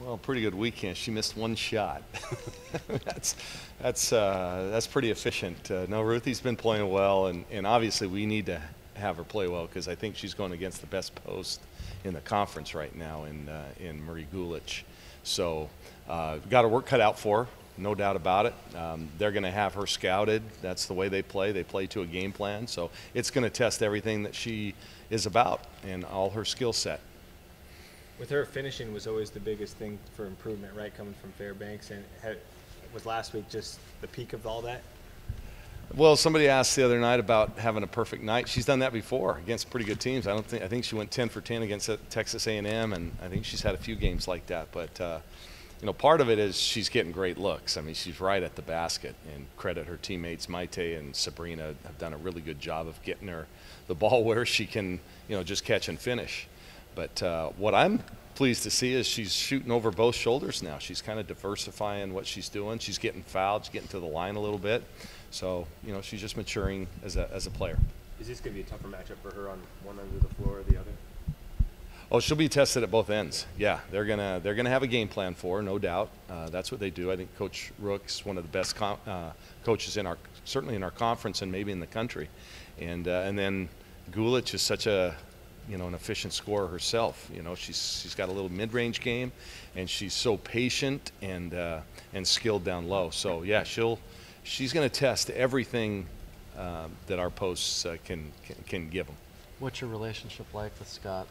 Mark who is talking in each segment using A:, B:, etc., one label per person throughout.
A: Well, pretty good weekend. She missed one shot. That's pretty efficient. No, Ruthie's been playing well, and obviously we need to have her play well because I think she's going against the best post in the conference right now in Marie Gulich. So got her work cut out for her, no doubt about it. They're going to have her scouted. That's the way they play. They play to a game plan. So it's going to test everything that she is about and all her skill set.
B: With her, finishing was always the biggest thing for improvement, right, coming from Fairbanks. And was last week just the peak of all that?
A: Well, somebody asked the other night about having a perfect night. She's done that before against pretty good teams. I think she went 10 for 10 against Texas A&M, and I think she's had a few games like that. But you know, part of it is she's getting great looks. I mean, she's right at the basket, and credit her teammates Maite and Sabrina have done a really good job of getting her the ball where she can, you know, just catch and finish. But what I'm pleased to see is she's shooting over both shoulders now. She's kind of diversifying what she's doing. She's getting fouled. She's getting to the line a little bit. So, you know, she's just maturing as a player.
C: Is this going to be a tougher matchup for her on one end of the floor or the other?
A: Oh, she'll be tested at both ends. Yeah, they're gonna have a game plan for her, no doubt. That's what they do. I think Coach Rook's one of the best coaches certainly in our conference and maybe in the country. And then Gulich is such an efficient scorer herself. You know, she's got a little mid-range game, and she's so patient and skilled down low. So yeah, she's going to test everything that our posts can give them.
D: What's your relationship like with Scott?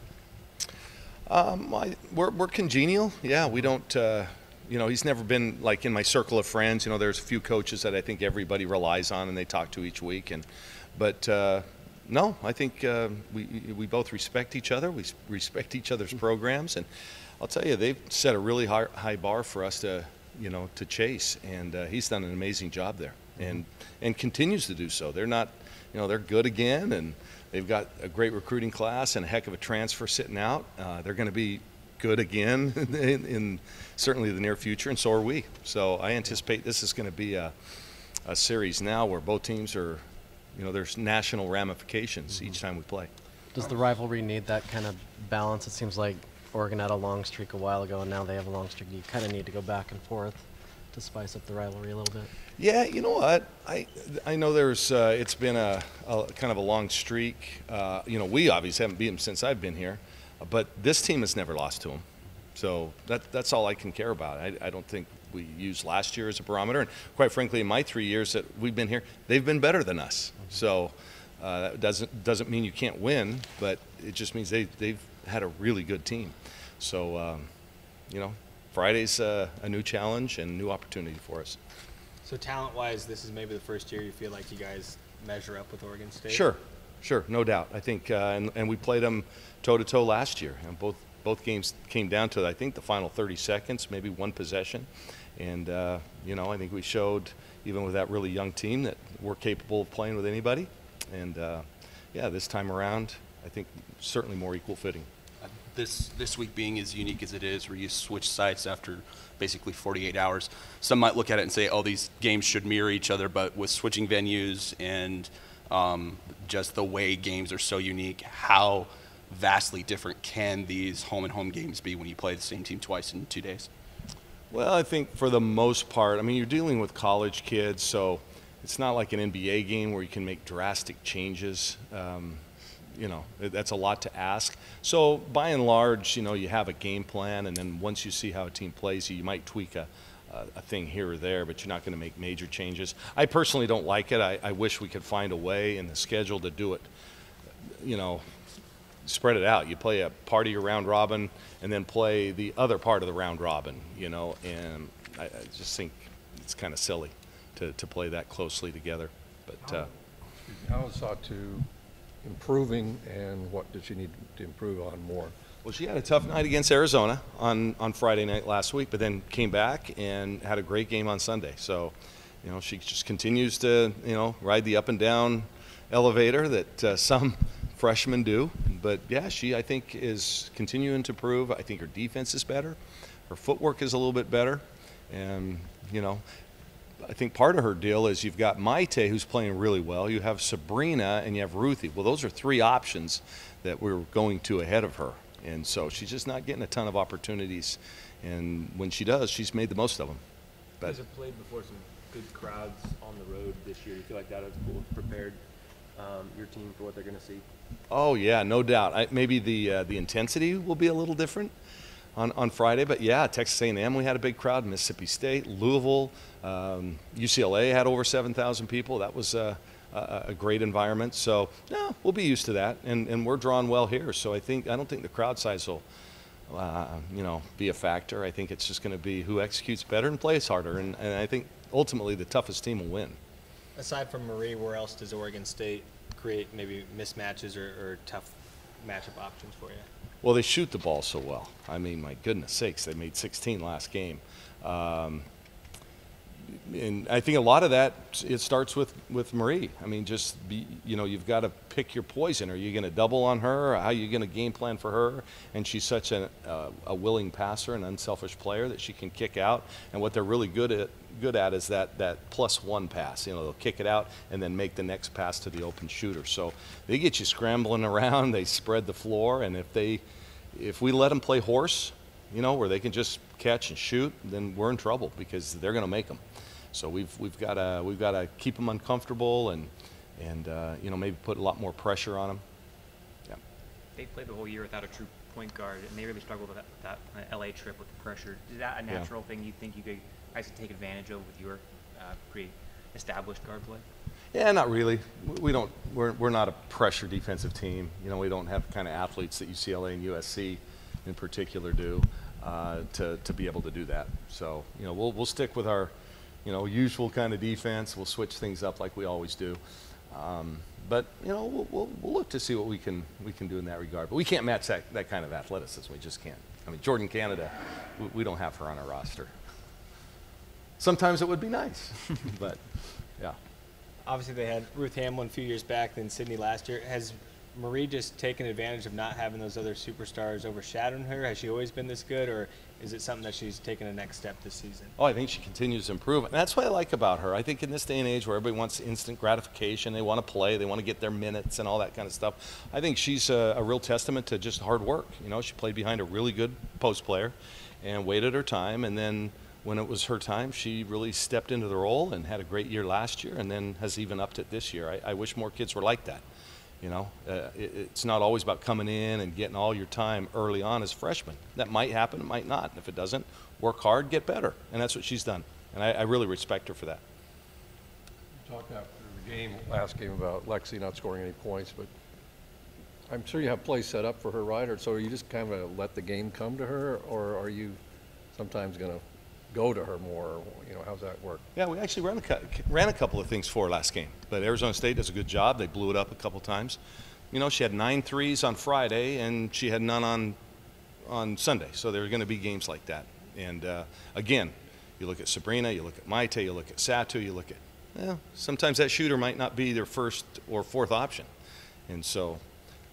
A: We're congenial. Yeah, we don't. He's never been like in my circle of friends. You know, there's a few coaches that I think everybody relies on and they talk to each week. But no, I think we both respect each other. We respect each other's programs, and I'll tell you, they've set a really high bar for us to chase. And he's done an amazing job there, and continues to do so. They're not, they're good again, and they've got a great recruiting class and a heck of a transfer sitting out. They're going to be good again in certainly the near future, and so are we. So I anticipate this is going to be a series now where both teams are, there's national ramifications each time we play.
D: Does the rivalry need that kind of balance? It seems like Oregon had a long streak a while ago, and now they have a long streak. You kind of need to go back and forth to spice up the rivalry a little bit.
A: Yeah, you know what? I know there's it's been a kind of a long streak. We obviously haven't beat them since I've been here, but this team has never lost to them. So that's all I can care about. I don't think we used last year as a barometer, and quite frankly, in my 3 years that we've been here, they've been better than us. So that doesn't mean you can't win, but it just means they've had a really good team. So Friday's a new challenge and a new opportunity for us.
B: So talent-wise, this is maybe the first year you feel like you guys measure up with Oregon State?
A: Sure, no doubt. I think, and we played them toe-to-toe last year, and both games came down to, I think, the final 30 seconds, maybe one possession. And, I think we showed, even with that really young team, that we're capable of playing with anybody. And, this time around, I think certainly more equal footing.
E: This week being as unique as it is, where you switch sites after basically 48 hours, some might look at it and say, oh, these games should mirror each other, but with switching venues and just the way games are so unique, how vastly different can these home-and-home games be when you play the same team twice in 2 days?
A: Well, I think for the most part, I mean, you're dealing with college kids, so it's not like an NBA game where you can make drastic changes. That's a lot to ask. So by and large, you have a game plan, and then once you see how a team plays, you might tweak a thing here or there, but you're not going to make major changes. I personally don't like it. I wish we could find a way in the schedule to do it, spread it out. You play a part of your round robin and then play the other part of the round robin, and I just think it's kind of silly to play that closely together. But
F: how is Satu improving, and what does she need to improve on more?
A: Well, she had a tough night against Arizona on Friday night last week, but then came back and had a great game on Sunday. So, she just continues to, ride the up and down elevator that some freshmen do. But yeah, she, I think, is continuing to improve. I think her defense is better. Her footwork is a little bit better. And, I think part of her deal is you've got Maite, who's playing really well. You have Sabrina, and you have Ruthie. Well, those are three options that we're going to ahead of her. And so she's just not getting a ton of opportunities And when she does, she's made the most of them.
C: You
A: But
C: guys have played before some good crowds on the road this year. You feel like that has prepared your team for what they're going to see?
A: oh yeah, no doubt. Maybe the intensity will be a little different on Friday, but yeah, Texas A&M we had a big crowd. Mississippi State, Louisville, UCLA had over 7,000 people. That was a great environment. So yeah, we'll be used to that, and we're drawn well here. So I don't think the crowd size will be a factor. I think it's just going to be who executes better and plays harder, and I think ultimately the toughest team will win.
B: Aside from Marie, where else does Oregon State create maybe mismatches or tough matchup options for you?
A: Well, they shoot the ball so well. I mean, my goodness sakes, they made 16 last game. And I think a lot of that, it starts with Marie. I mean, you've got to pick your poison. Are you going to double on her? How are you going to game plan for her? And she's such a willing passer, an unselfish player that she can kick out. And what they're really good at is that +1 pass. They'll kick it out and then make the next pass to the open shooter. So they get you scrambling around. They spread the floor, and if we let them play horse, where they can just catch and shoot, then we're in trouble because they're going to make them. So we've got to keep them uncomfortable and maybe put a lot more pressure on them. Yeah.
G: They played the whole year without a true point guard, and they really struggled with that LA trip with the pressure. Is that a natural thing you think you guys could take advantage of with your pretty established guard play?
A: Yeah, not really. We're not a pressure defensive team. We don't have the kind of athletes that UCLA and USC in particular do to be able to do that. So we'll stick with our usual kind of defense. We'll switch things up like we always do. But we'll look to see what we can do in that regard. But we can't match that kind of athleticism. We just can't. I mean, Jordan Canada, we don't have her on our roster. Sometimes it would be nice, but yeah.
B: Obviously, they had Ruth Hamlin a few years back, then Sydney last year. Has Marie just taken advantage of not having those other superstars overshadowing her? Has she always been this good, or is it something that she's taken a next step this season?
A: Oh, I think she continues to improve. And that's what I like about her. I think in this day and age where everybody wants instant gratification, they want to play, they want to get their minutes and all that kind of stuff, I think she's a real testament to just hard work. She played behind a really good post player and waited her time, and then when it was her time, she really stepped into the role and had a great year last year and then has even upped it this year. I wish more kids were like that. It's not always about coming in and getting all your time early on as freshmen. That might happen, it might not. And if it doesn't, work hard, get better. And that's what she's done. And I really respect her for that.
F: You talked after the last game about Lexi not scoring any points, but I'm sure you have plays set up for her, right? Or so are you just kind of let the game come to her, or are you sometimes going to go to her more? How's that work?
A: Yeah, we actually ran a couple of things for her last game, but Arizona State does a good job. They blew it up a couple times. She had 9 threes on Friday, and she had none on Sunday. So there are going to be games like that. And again, you look at Sabrina, you look at Maite, you look at Satu, you look at sometimes that shooter might not be their first or fourth option, and so.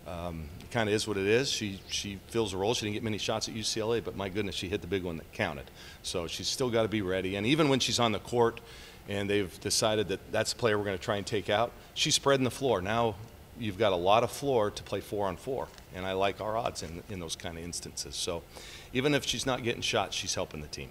A: It kind of is what it is. She fills a role. She didn't get many shots at UCLA, but my goodness, she hit the big one that counted. So she's still got to be ready. And even when she's on the court and they've decided that that's the player we're going to try and take out, she's spreading the floor. Now you've got a lot of floor to play 4-on-4, and I like our odds in those kind of instances. So even if she's not getting shots, she's helping the team.